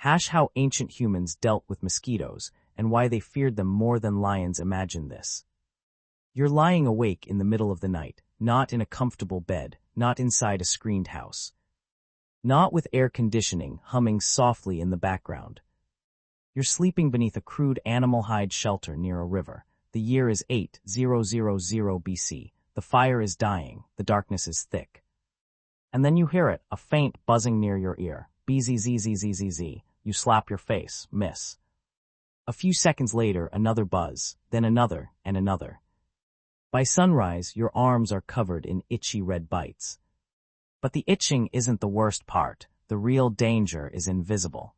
Hash how ancient humans dealt with mosquitoes and why they feared them more than lions. Imagine this. You're lying awake in the middle of the night, not in a comfortable bed, not inside a screened house, not with air conditioning humming softly in the background. You're sleeping beneath a crude animal hide shelter near a river. The year is 8000 BC. The fire is dying. The darkness is thick. And then you hear it, a faint buzzing near your ear. Bzzzzzzz. You slap your face, miss. A few seconds later, another buzz, then another and another. By sunrise, your arms are covered in itchy red bites. But the itching isn't the worst part. The real danger is invisible.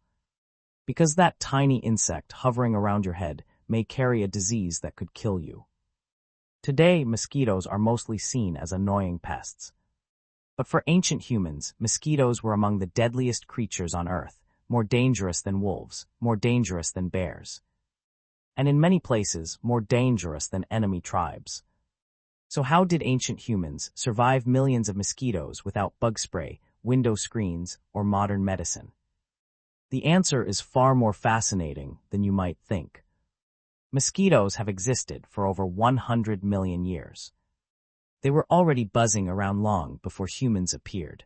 Because that tiny insect hovering around your head may carry a disease that could kill you. Today, mosquitoes are mostly seen as annoying pests. But for ancient humans, mosquitoes were among the deadliest creatures on Earth, more dangerous than wolves, more dangerous than bears. And in many places, more dangerous than enemy tribes. So how did ancient humans survive millions of mosquitoes without bug spray, window screens, or modern medicine? The answer is far more fascinating than you might think. Mosquitoes have existed for over 100 million years. They were already buzzing around long before humans appeared.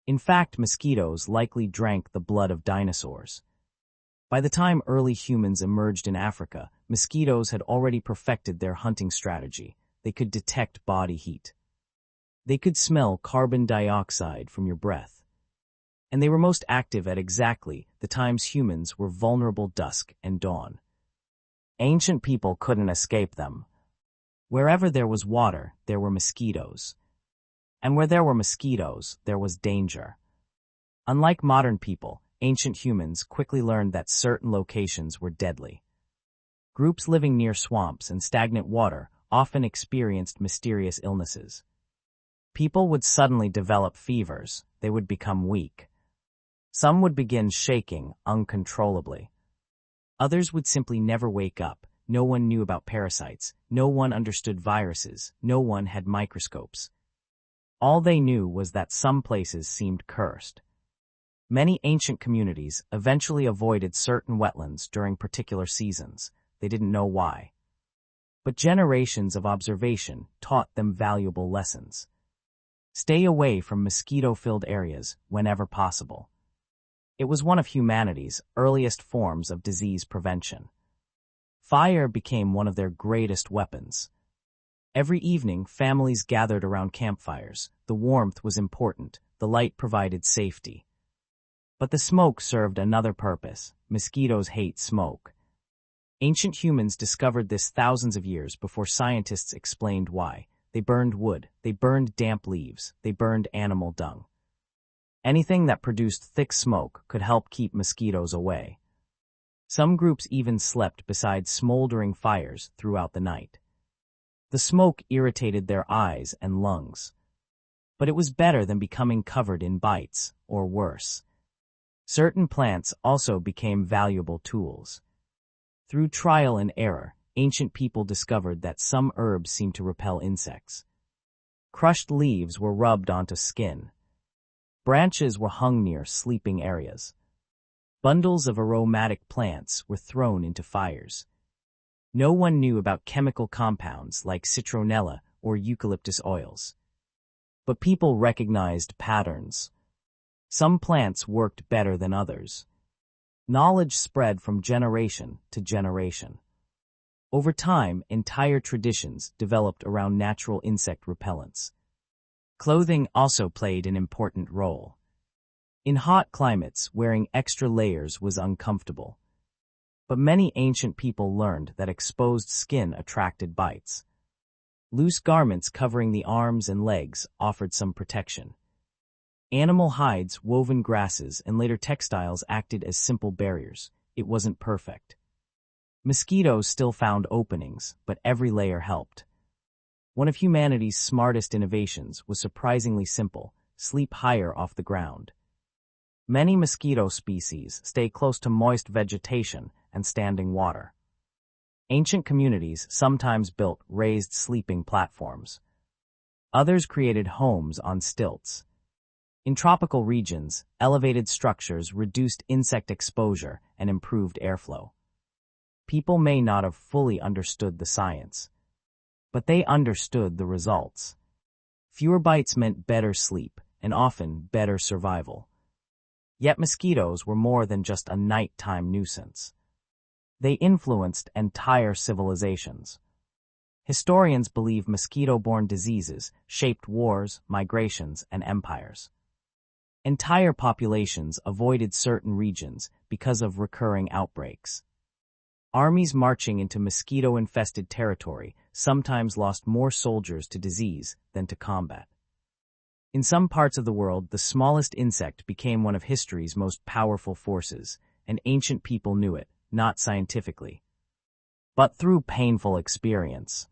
In fact, mosquitoes likely drank the blood of dinosaurs. By the time early humans emerged in Africa, mosquitoes had already perfected their hunting strategy. They could detect body heat. They could smell carbon dioxide from your breath. And they were most active at exactly the times humans were vulnerable: dusk and dawn. Ancient people couldn't escape them. Wherever there was water, there were mosquitoes. And where there were mosquitoes, there was danger. Unlike modern people, ancient humans quickly learned that certain locations were deadly. Groups living near swamps and stagnant water often experienced mysterious illnesses. People would suddenly develop fevers. They would become weak. Some would begin shaking uncontrollably. Others would simply never wake up. No one knew about parasites. No one understood viruses. No one had microscopes. All they knew was that some places seemed cursed. Many ancient communities eventually avoided certain wetlands during particular seasons. They didn't know why. But generations of observation taught them valuable lessons. Stay away from mosquito-filled areas whenever possible. It was one of humanity's earliest forms of disease prevention. Fire became one of their greatest weapons. Every evening, families gathered around campfires. The warmth was important. The light provided safety. But the smoke served another purpose. Mosquitoes hate smoke. Ancient humans discovered this thousands of years before scientists explained why. They burned wood. They burned damp leaves. They burned animal dung. Anything that produced thick smoke could help keep mosquitoes away. Some groups even slept beside smoldering fires throughout the night. The smoke irritated their eyes and lungs. But it was better than becoming covered in bites, or worse. Certain plants also became valuable tools. Through trial and error, ancient people discovered that some herbs seemed to repel insects. Crushed leaves were rubbed onto skin. Branches were hung near sleeping areas. Bundles of aromatic plants were thrown into fires. No one knew about chemical compounds like citronella or eucalyptus oils. But people recognized patterns. Some plants worked better than others. Knowledge spread from generation to generation. Over time, entire traditions developed around natural insect repellents. Clothing also played an important role. In hot climates, wearing extra layers was uncomfortable. But many ancient people learned that exposed skin attracted bites. Loose garments covering the arms and legs offered some protection. Animal hides, woven grasses, and later textiles acted as simple barriers. It wasn't perfect. Mosquitoes still found openings, but every layer helped. One of humanity's smartest innovations was surprisingly simple: sleep higher off the ground. Many mosquito species stay close to moist vegetation and standing water. Ancient communities sometimes built raised sleeping platforms. Others created homes on stilts. In tropical regions, elevated structures reduced insect exposure and improved airflow. People may not have fully understood the science, but they understood the results. Fewer bites meant better sleep and often better survival. Yet mosquitoes were more than just a nighttime nuisance. They influenced entire civilizations. Historians believe mosquito-borne diseases shaped wars, migrations, and empires. Entire populations avoided certain regions because of recurring outbreaks. Armies marching into mosquito-infested territory sometimes lost more soldiers to disease than to combat. In some parts of the world, the smallest insect became one of history's most powerful forces, and ancient people knew it, not scientifically, but through painful experience.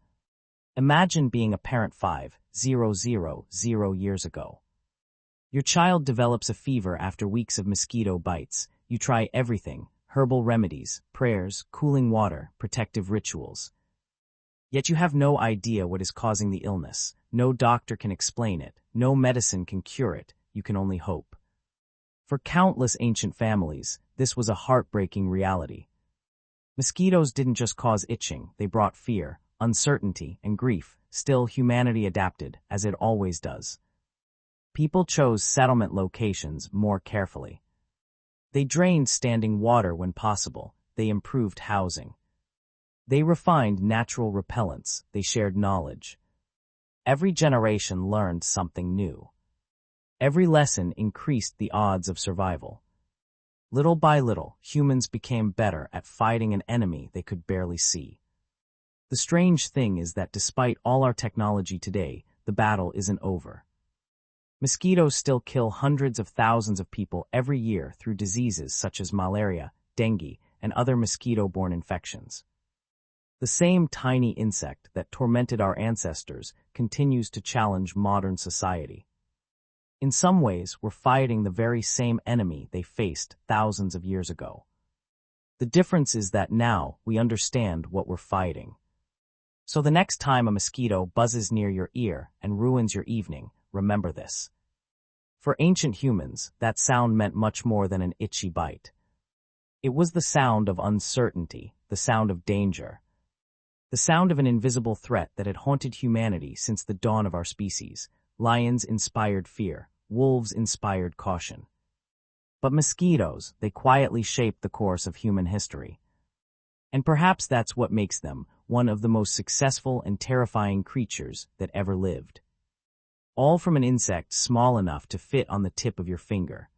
Imagine being a parent 5,000 years ago. Your child develops a fever after weeks of mosquito bites. You try everything: herbal remedies, prayers, cooling water, protective rituals. Yet you have no idea what is causing the illness. No doctor can explain it. No medicine can cure it. You can only hope. For countless ancient families, this was a heartbreaking reality. Mosquitoes didn't just cause itching, they brought fear, uncertainty, and grief. Still, humanity adapted, as it always does. People chose settlement locations more carefully. They drained standing water when possible. They improved housing. They refined natural repellents. They shared knowledge. Every generation learned something new. Every lesson increased the odds of survival. Little by little, humans became better at fighting an enemy they could barely see. The strange thing is that despite all our technology today, the battle isn't over. Mosquitoes still kill hundreds of thousands of people every year through diseases such as malaria, dengue, and other mosquito-borne infections. The same tiny insect that tormented our ancestors continues to challenge modern society. In some ways, we're fighting the very same enemy they faced thousands of years ago. The difference is that now we understand what we're fighting. So the next time a mosquito buzzes near your ear and ruins your evening, remember this. For ancient humans, that sound meant much more than an itchy bite. It was the sound of uncertainty, the sound of danger. The sound of an invisible threat that had haunted humanity since the dawn of our species. Lions inspired fear, wolves inspired caution. But mosquitoes, they quietly shaped the course of human history. And perhaps that's what makes them one of the most successful and terrifying creatures that ever lived. All from an insect small enough to fit on the tip of your finger.